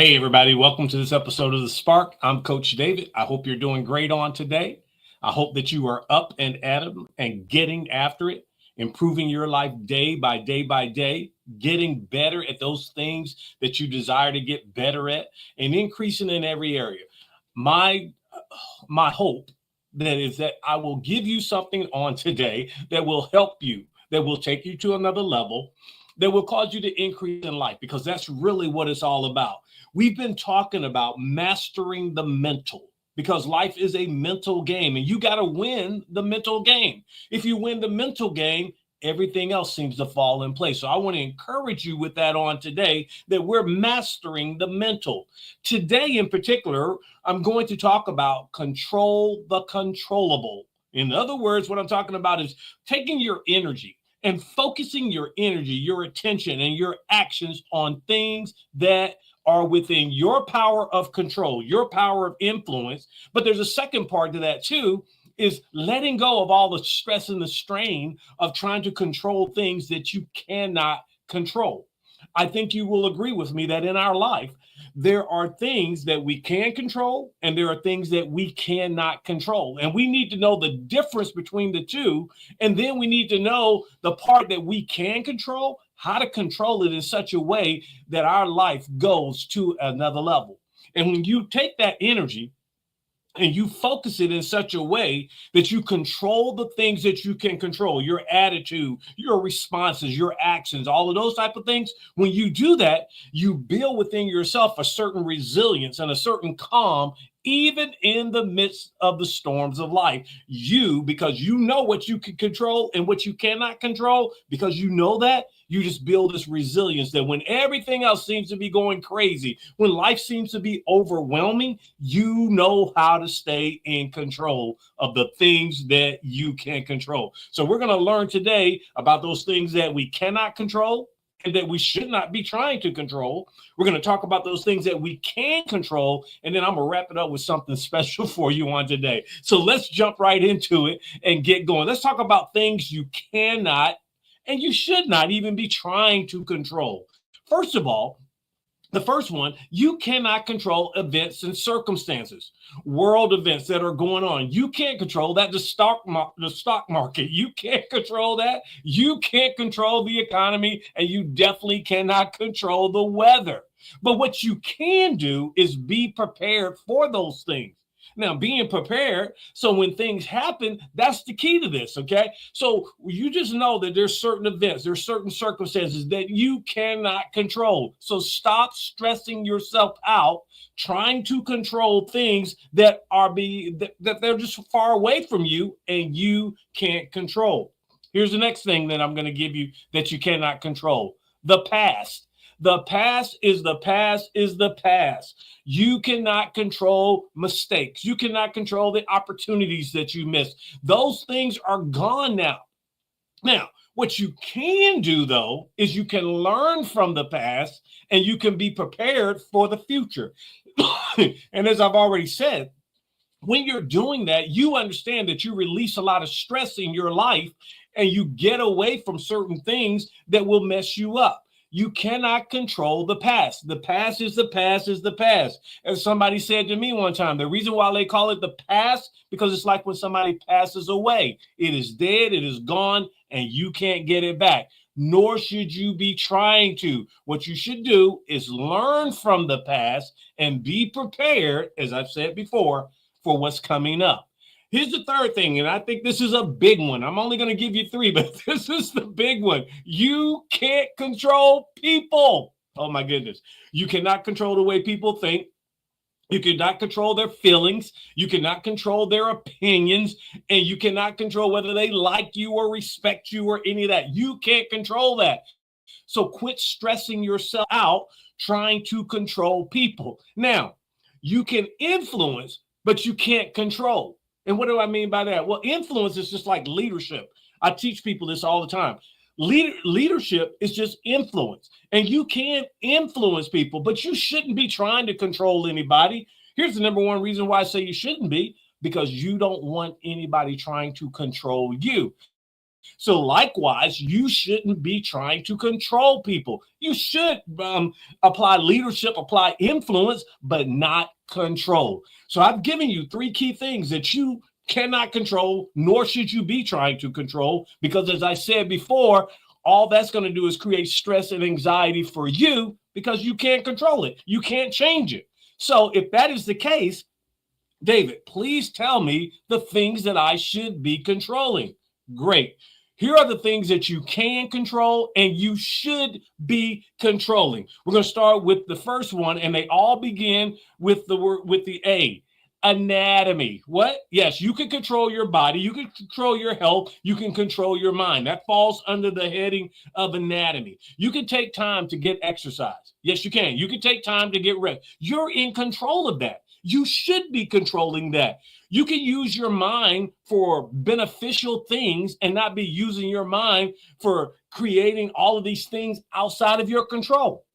Hey, everybody, welcome to this episode of The Spark. I'm Coach David. I hope you're doing great on today. I hope that you are up and at 'em and getting after it, improving your life day by day by day, getting better at those things that you desire to get better at, and increasing in every area. My my hope that is that I will give you something on today that will help you, that will take you to another level, that will cause you to increase in life, because that's really what it's all about. We've been talking about mastering the mental, because life is a mental game and you got to win the mental game. If you win the mental game, everything else seems to fall in place. So I want to encourage you with that on today, that we're mastering the mental. Today in particular, I'm going to talk about control the controllable. In other words, what I'm talking about is taking your energy and focusing your energy, your attention, and your actions on things that are within your power of control, your power of influence. But there's a second part to that too, is letting go of all the stress and the strain of trying to control things that you cannot control. I think you will agree with me that in our life, there are things that we can control and there are things that we cannot control. And we need to know the difference between the two. And then we need to know the part that we can control, how to control it in such a way that our life goes to another level. And when you take that energy and you focus it in such a way that you control the things that you can control, your attitude, your responses, your actions, all of those type of things. When you do that, you build within yourself a certain resilience and a certain calm, even in the midst of the storms of life. Because you know what you can control and what you cannot control, because you know that, you just build this resilience that when everything else seems to be going crazy, when life seems to be overwhelming, you know how to stay in control of the things that you can control. So we're going to learn today about those things that we cannot control and that we should not be trying to control. We're going to talk about those things that we can control, and then I'm going to wrap it up with something special for you on today. So let's jump right into it and get going. Let's talk about things you cannot and you should not even be trying to control. First of all, the first one, you cannot control events and circumstances, world events that are going on. You can't control that. The stock market, you can't control that. You can't control the economy, and you definitely cannot control the weather. But what you can do is be prepared for those things. Now, being prepared, so when things happen, that's the key to this, okay? So you just know that there's certain events, there's certain circumstances that you cannot control. So stop stressing yourself out trying to control things that that they're just far away from you and you can't control. Here's the next thing that I'm going to give you that you cannot control: the past. The past is the past is the past. You cannot control mistakes. You cannot control the opportunities that you missed. Those things are gone now. Now, what you can do, though, is you can learn from the past and you can be prepared for the future. And as I've already said, when you're doing that, you understand that you release a lot of stress in your life and you get away from certain things that will mess you up. You cannot control the past. The past is the past is the past. As somebody said to me one time, the reason why they call it the past, because it's like when somebody passes away. It is dead, it is gone, and you can't get it back. Nor should you be trying to. What you should do is learn from the past and be prepared, as I've said before, for what's coming up. Here's the third thing, and I think this is a big one. I'm only going to give you three, but this is the big one. You can't control people. Oh, my goodness. You cannot control the way people think. You cannot control their feelings. You cannot control their opinions. And you cannot control whether they like you or respect you or any of that. You can't control that. So quit stressing yourself out trying to control people. Now, you can influence, but you can't control. And what do I mean by that? Well, influence is just like leadership. I teach people this all the time. Leadership is just influence. And you can influence people, but you shouldn't be trying to control anybody. Here's the number one reason why I say you shouldn't be: because you don't want anybody trying to control you. So likewise, you shouldn't be trying to control people. You should apply leadership, apply influence, but not control. So I've given you three key things that you cannot control, nor should you be trying to control, because as I said before, all that's going to do is create stress and anxiety for you because you can't control it. You can't change it. So if that is the case, David, please tell me the things that I should be controlling. Great. Here are the things that you can control and you should be controlling. We're going to start with the first one, and they all begin with the word, with the A. Anatomy. What? Yes, you can control your body, you can control your health, you can control your mind. That falls under the heading of anatomy. You can take time to get exercise. Yes, you can. You can take time to get rest. You're in control of that. You should be controlling that. You can use your mind for beneficial things and not be using your mind for creating all of these things outside of your control.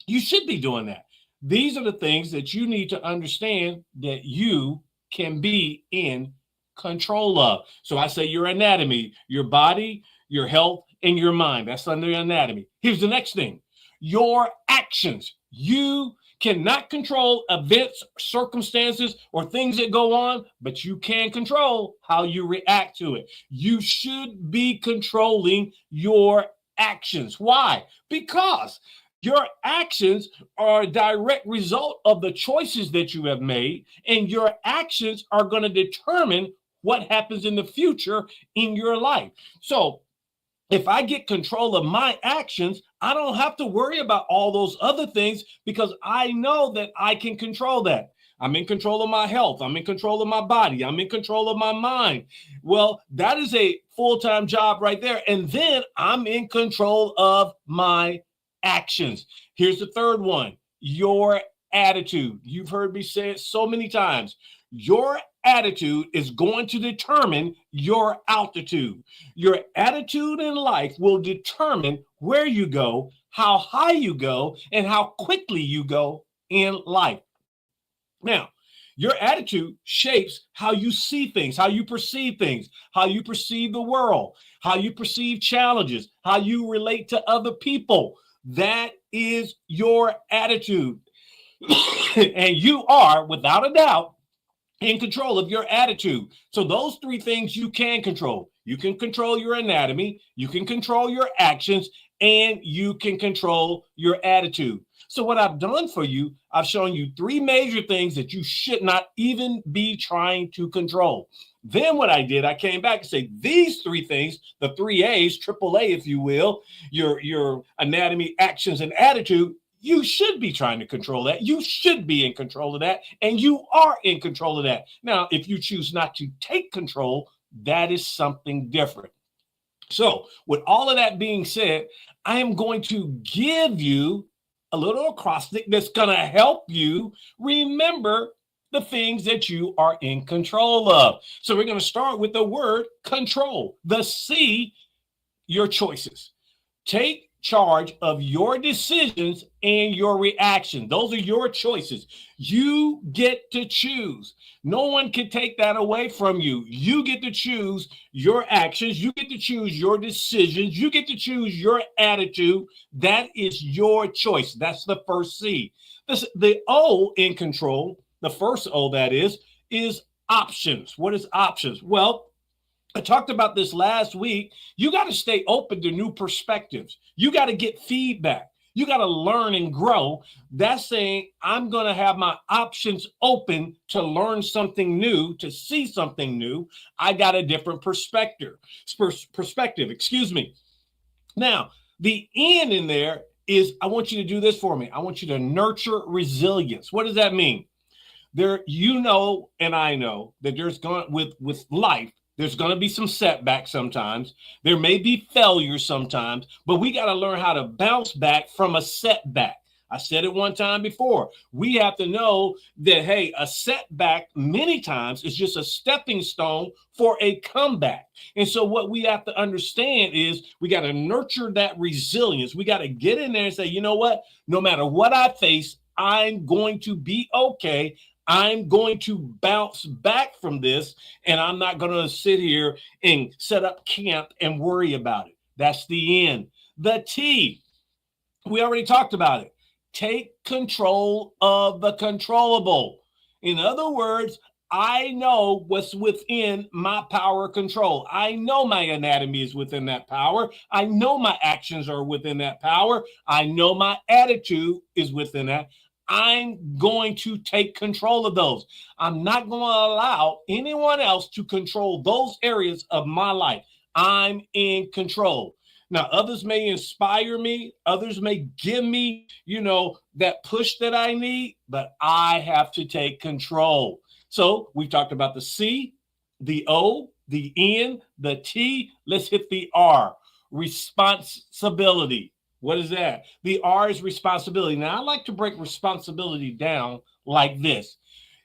You should be doing that. These are the things that you need to understand that you can be in control of. So I say your anatomy, your body, your health, and your mind. That's under anatomy. Here's the next thing. Your actions. You cannot control events, circumstances, or things that go on, but you can control how you react to it. You should be controlling your actions. Why? Because your actions are a direct result of the choices that you have made, and your actions are going to determine what happens in the future in your life. So if I get control of my actions, I don't have to worry about all those other things because I know that I can control that. I'm in control of my health. I'm in control of my body. I'm in control of my mind. Well, that is a full-time job right there. And then I'm in control of my actions. Here's the third one, your attitude. You've heard me say it so many times. Your attitude is going to determine your altitude. Your attitude in life will determine where you go, how high you go, and how quickly you go in life. Now, your attitude shapes how you see things, how you perceive things, how you perceive the world, how you perceive challenges, how you relate to other people. That is your attitude. And you are, without a doubt, in control of your attitude. So those three things you can control. You can control your anatomy, you can control your actions, and you can control your attitude. So what I've done for you, I've shown you three major things that you should not even be trying to control. Then what I did, I came back and say these three things, the three A's, triple A, if you will, your anatomy, actions, and attitude, you should be trying to control that. You should be in control of that, and you are in control of that. Now, if you choose not to take control, that is something different. So with all of that being said, I am going to give you a little acrostic that's going to help you remember the things that you are in control of. So we're going to start with the word control. The C, your choices. Take charge of your decisions and your reaction. Those are your choices. You get to choose. No one can take that away from you. You get to choose your actions. You get to choose your decisions. You get to choose your attitude. That is your choice. That's the first C. The O in control, the first O that is options. What is options? Well, I talked about this last week. You got to stay open to new perspectives. You got to get feedback. You got to learn and grow. That's saying I'm going to have my options open to learn something new, to see something new. I got a different perspective. Excuse me. Now, the N in there is I want you to do this for me. I want you to nurture resilience. What does that mean? There, you know, and I know that there's going with life. There's going to be some setbacks sometimes. There may be failures sometimes, but we got to learn how to bounce back from a setback. I said it one time before. We have to know that, hey, a setback many times is just a stepping stone for a comeback. And so what we have to understand is we got to nurture that resilience. We got to get in there and say, you know what? No matter what I face, I'm going to be okay. I'm going to bounce back from this, and I'm not going to sit here and set up camp and worry about it. That's the N. The T, we already talked about it. Take control of the controllable. In other words, I know what's within my power control. I know my anatomy is within that power. I know my actions are within that power. I know my attitude is within that. I'm going to take control of those. I'm not going to allow anyone else to control those areas of my life. I'm in control. Now, others may inspire me. Others may give me, that push that I need, but I have to take control. So we talked about the C, the O, the N, the T. Let's hit the R, responsibility. What is that? The R is responsibility. Now, I like to break responsibility down like this.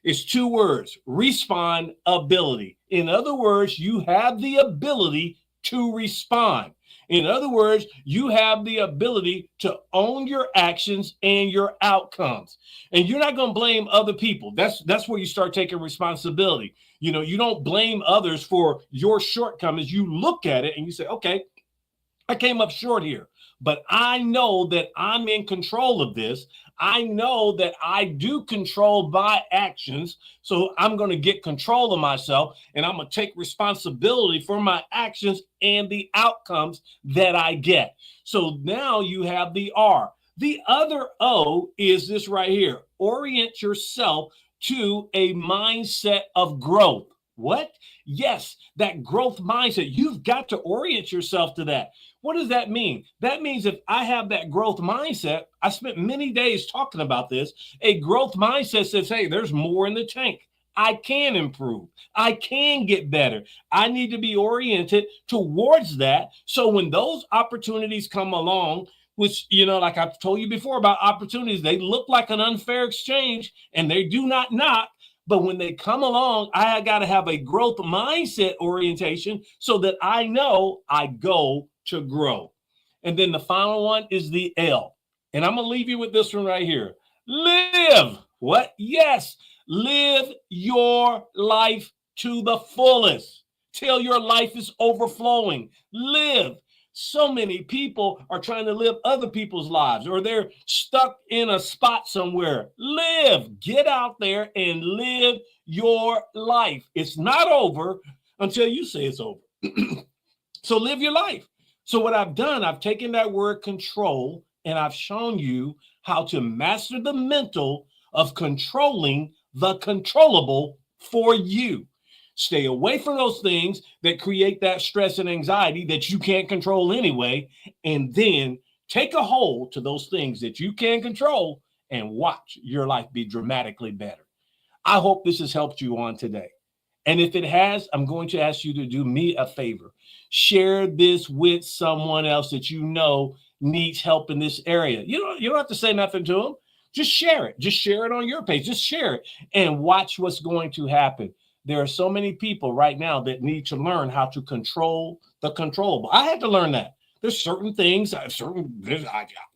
It's two words, respond ability. In other words, you have the ability to respond. In other words, you have the ability to own your actions and your outcomes. And you're not going to blame other people. That's where you start taking responsibility. You don't blame others for your shortcomings. You look at it and you say, okay, I came up short here, but I know that I'm in control of this. I know that I do control my actions. So I'm going to get control of myself, and I'm going to take responsibility for my actions and the outcomes that I get. So now you have the R. The other O is this right here. Orient yourself to a mindset of growth. What? Yes, that growth mindset. You've got to orient yourself to that. What does that mean? That means if I have that growth mindset, I spent many days talking about this. A growth mindset says, hey, there's more in the tank. I can improve. I can get better. I need to be oriented towards that. So when those opportunities come along, which, like I've told you before about opportunities, they look like an unfair exchange and they do not knock. But when they come along, I got to have a growth mindset orientation so that I know I go to grow. And then the final one is the L. And I'm going to leave you with this one right here. Live. What? Yes. Live your life to the fullest till your life is overflowing. Live. So many people are trying to live other people's lives, or they're stuck in a spot somewhere. Live. Get out there and live your life. It's not over until you say it's over. So live your life. So what I've done, I've taken that word control and I've shown you how to master the mental of controlling the controllable for you. Stay away from those things that create that stress and anxiety that you can't control anyway. And then take a hold to those things that you can control and watch your life be dramatically better. I hope this has helped you on today. And if it has, I'm going to ask you to do me a favor. Share this with someone else that you know needs help in this area. You don't have to say nothing to them. Just share it. Just share it on your page. Just share it and watch what's going to happen. There are so many people right now that need to learn how to control the controllable. I had to learn that. There's certain things, I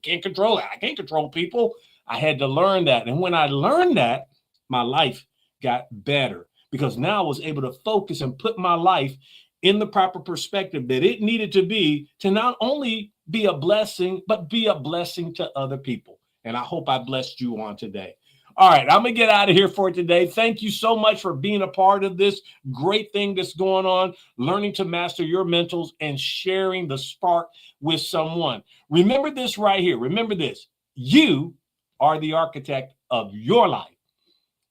can't control it. I can't control people. I had to learn that. And when I learned that, my life got better because now I was able to focus and put my life in the proper perspective that it needed to be to not only be a blessing, but be a blessing to other people. And I hope I blessed you on today. All right, I'm going to get out of here for today. Thank you so much for being a part of this great thing that's going on, learning to master your mentals and sharing the spark with someone. Remember this right here. Remember this. You are the architect of your life.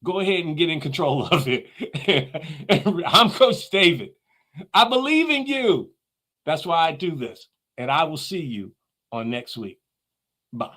Go ahead and get in control of it. I'm Coach David. I believe in you. That's why I do this. And I will see you on next week. Bye.